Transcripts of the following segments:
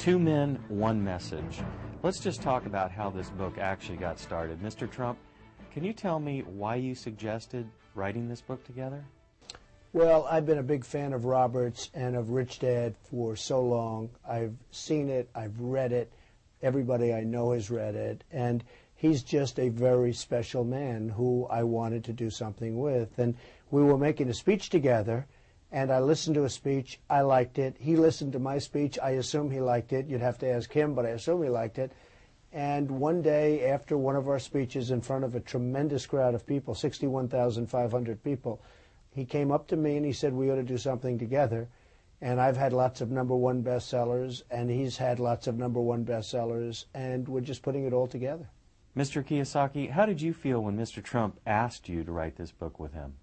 Two men, one message. Let's just talk about how this book actually got started. Mr. Trump, can you tell me why you suggested writing this book together? Well, I've been a big fan of Robert's and of Rich Dad for so long. I've seen it, I've read it, everybody I know has read it, and he's just a very special man who I wanted to do something with. And we were making a speech together, and I listened to a speech, I liked it. He listened to my speech, I assume he liked it. You'd have to ask him, but I assume he liked it. And one day, after one of our speeches in front of a tremendous crowd of people, 61,500 people, he came up to me and he said, we ought to do something together. And I've had lots of #1 bestsellers, and he's had lots of #1 bestsellers, and we're just putting it all together. Mr. Kiyosaky, how did you feel when Mr. Trump asked you to write this book with him?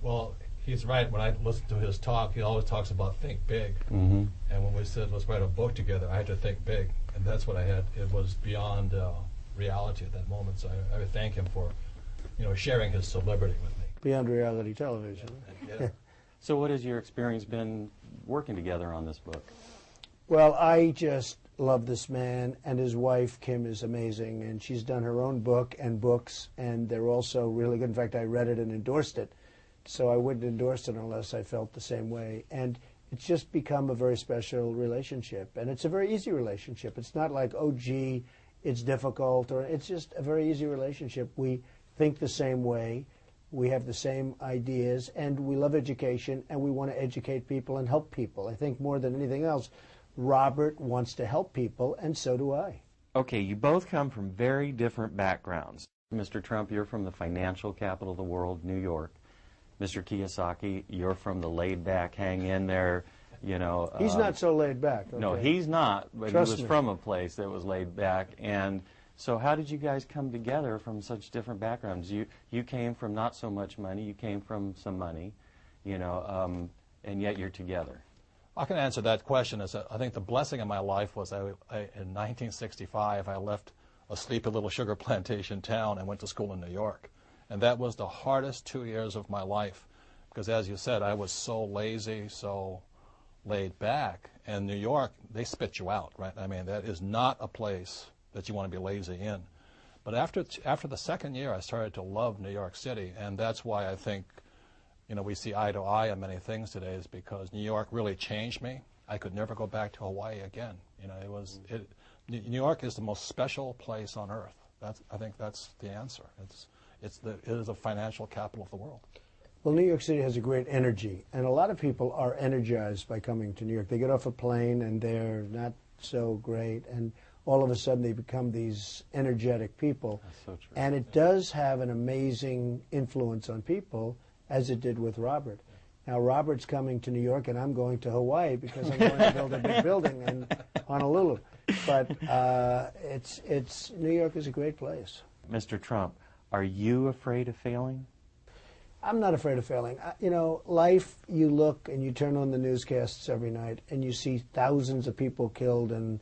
Well, he's right. When I listen to his talk, he always talks about think big. Mm-hmm. And when we said, let's write a book together, I had to think big. And that's what I had. It was beyond reality at that moment. So I would thank him for, sharing his celebrity with me. Beyond reality television. Yeah. So what has your experience been working together on this book? Well, I just love this man, and his wife, Kim, is amazing, and she's done her own book and books, and they're also really good. In fact, I read it and endorsed it, so I wouldn't endorse it unless I felt the same way. And it's just become a very special relationship, and it's a very easy relationship. It's not like, oh, gee, it's difficult, or it's just a very easy relationship. We think the same way. We have the same ideas, and we love education, and we want to educate people and help people. I think more than anything else, Robert wants to help people, and so do I. Okay, you both come from very different backgrounds. Mr. Trump, you're from the financial capital of the world, New York. Mr. Kiyosaky, you're from the laid-back, hang-in-there, He's not so laid back. Okay? No, he's not, but Trust he was me. from a place that was laid back. And so how did you guys come together from such different backgrounds? You came from not so much money, you came from some money, and yet you're together. I can answer that question. I think the blessing in my life was in 1965, I left a sleepy little sugar plantation town and went to school in New York. And that was the hardest 2 years of my life because, as you said, I was so lazy, so laid back. And New York, they spit you out, right? I mean, that is not a place that you want to be lazy in. But after the second year, I started to love New York City, and that's why I think we see eye to eye on many things today, is because New York really changed me. I could never go back to Hawaii again. New York is the most special place on earth. I think that's the answer. It is a financial capital of the world. Well, New York City has a great energy, and a lot of people are energized by coming to New York. They get off a plane and they're not so great, and all of a sudden they become these energetic people. That's so true. And it does have an amazing influence on people, as it did with Robert. Now, Robert's coming to New York, and I'm going to Hawaii because I'm going to build a big building in Honolulu. But New York is a great place. Mr. Trump, are you afraid of failing? I'm not afraid of failing. Life, you look and you turn on the newscasts every night, and you see thousands of people killed in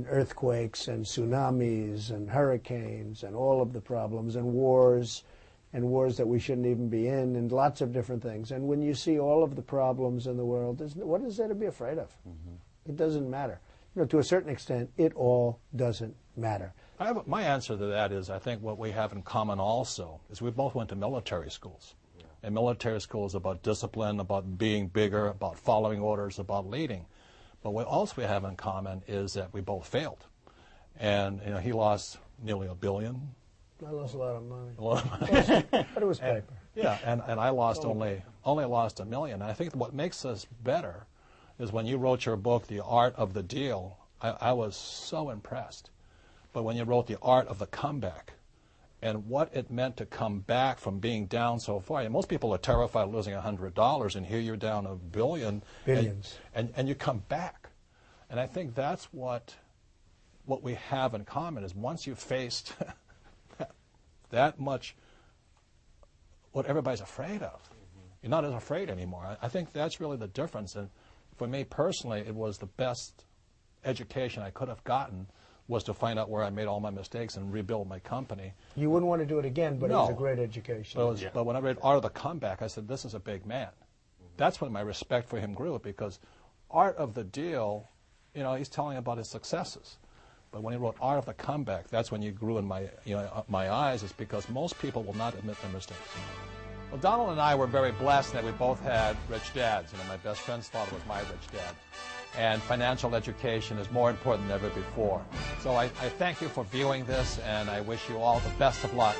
earthquakes and tsunamis and hurricanes and all of the problems and wars that we shouldn't even be in, and lots of different things. And when you see all of the problems in the world, what is there to be afraid of? Mm-hmm. It doesn't matter. To a certain extent, it all doesn't matter. My answer to that is I think what we have in common also is we both went to military schools. Yeah. And military school is about discipline, about being bigger, about following orders, about leading. But what else we have in common is that we both failed. And he lost nearly $1 billion. I lost a lot of money. A lot of money. But it was paper. And I lost only lost $1 million. And I think what makes us better is when you wrote your book, The Art of the Deal, I was so impressed. But when you wrote The Art of the Comeback and what it meant to come back from being down so far, and most people are terrified of losing $100, and here you're down $1 billion. Billions. And you come back. And I think that's what we have in common is once you've faced that much what everybody's afraid of, you're not as afraid anymore. I think that's really the difference. And for me personally, it was the best education I could have gotten was to find out where I made all my mistakes and rebuild my company. You wouldn't want to do it again, but No. it was a great education. But when I read Art of the Comeback, I said, this is a big man. That's when my respect for him grew, because Art of the Deal you know, he's telling about his successes. But when he wrote Art of the Comeback, that's when you grew in my eyes, is because most people will not admit their mistakes. Well, Donald and I were very blessed that we both had rich dads. You know, my best friend's father was my rich dad. And financial education is more important than ever before. So I thank you for viewing this, and I wish you all the best of luck.